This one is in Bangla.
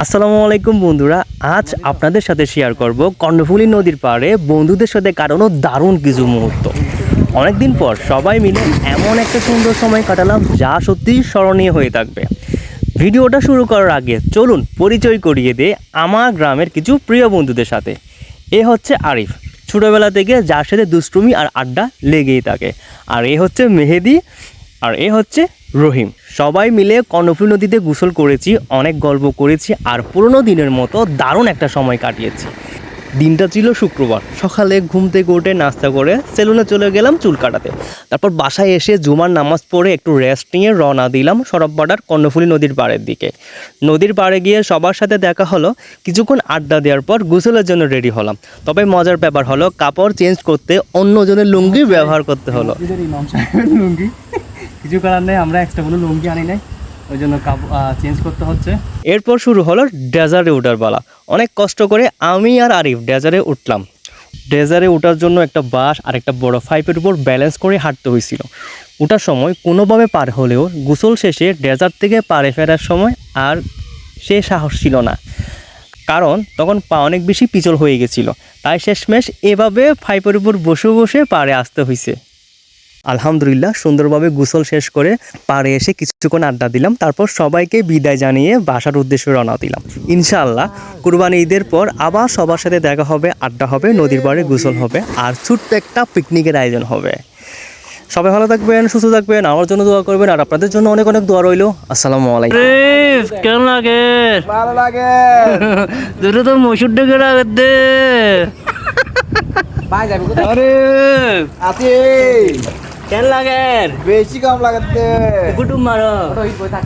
আসসালামু আলাইকুম বন্ধুরা, আজ আপনাদের সাথে শেয়ার করব কর্ণফুলী নদীর পাড়ে বন্ধুদের সাথে কাটানো দারুণ কিছু মুহূর্ত। অনেকদিন পর সবাই মিলে এমন একটা সুন্দর সময় কাটালাম যা সত্যিই স্মরণীয় হয়ে থাকবে। ভিডিওটা শুরু করার আগে চলুন পরিচয় করিয়ে দে আমার গ্রামের কিছু প্রিয় বন্ধুদের সাথে। এ হচ্ছে আরিফ, ছোটোবেলা থেকে যার সাথে দুষ্টুমি আর আড্ডা লেগেই থাকে। আর এ হচ্ছে মেহেদি, আর এ হচ্ছে রহিম। সবাই মিলে কর্ণফুলী নদীতে গোসল করেছি, অনেক গল্প করেছি আর পুরনো দিনের মতো দারুণ একটা সময় কাটিয়েছি। দিনটা ছিল শুক্রবার। সকালে ঘুম থেকে উঠে নাস্তা করে সেলুনে চলে গেলাম চুল কাটাতে। তারপর বাসায় এসে জুমার নামাজ পড়ে একটু রেস্ট নিয়ে রওনা দিলাম সরবপাড়ার কর্ণফুলী নদীর পাড়ের দিকে। নদীর পাড়ে গিয়ে সবার সাথে দেখা হলো, কিছুক্ষণ আড্ডা দেওয়ার পর গোসলের জন্য রেডি হলাম। তবে মজার ব্যাপার হলো কাপড় চেঞ্জ করতে অন্যজনের লুঙ্গি ব্যবহার করতে হলো। লুঙ্গি কিছু করার নেই, আমরা এক্সট্রা কোনো লুঙ্গি আনি নাই, ওই জন্য চেঞ্জ করতে হচ্ছে। এরপর শুরু হলো ডেজার্টে ওঠার পালা। অনেক কষ্ট করে আমি আর আরিফ ডেজার্টে উঠলাম। ডেজার্টে ওঠার জন্য একটা বাঁশ আর একটা বড় পাইপের উপর ব্যালেন্স করে হাঁটতে হয়েছিল। ওঠার সময় কোনোভাবে পার হলেও গোসল শেষে ডেজার্ট থেকে পাড়ে ফেরার সময় আর সে সাহস ছিল না, কারণ তখন পা অনেক বেশি পিছল হয়ে গেছিলো। তাই শেষমেশ এভাবে পাইপের উপর বসে বসে পাড়ে আসতে হয়েছে। আলহামদুলিল্লাহ সুন্দরভাবে গোসল শেষ করে পাড়ে এসে কিছুক্ষণ আড্ডা দিলাম। তারপর সবাইকে বিদায় জানিয়ে বাসার উদ্দেশ্যে রওনা দিলাম। ইনশাআল্লাহ কুরবানি ঈদের পর আবার সবার সাথে দেখা হবে, আড্ডা হবে, নদীর পাড়ে গোসল হবে আর ছোট্ট একটা পিকনিকের আয়োজন হবে। সবাই ভালো থাকবেন, সুস্থ থাকবেন, আমার জন্য দোয়া করবেন আর আপনাদের জন্য অনেক অনেক দোয়া রইল। আসসালামু আলাইকুম। কেমন লাগে? ভালো লাগে। দুটো তো মসুর ডেকে রাখতে ভাই যাবে কোথায়? আরে আছে কেন লাগে? বেশি কম লাগাতে কুটুম মারো। থাক।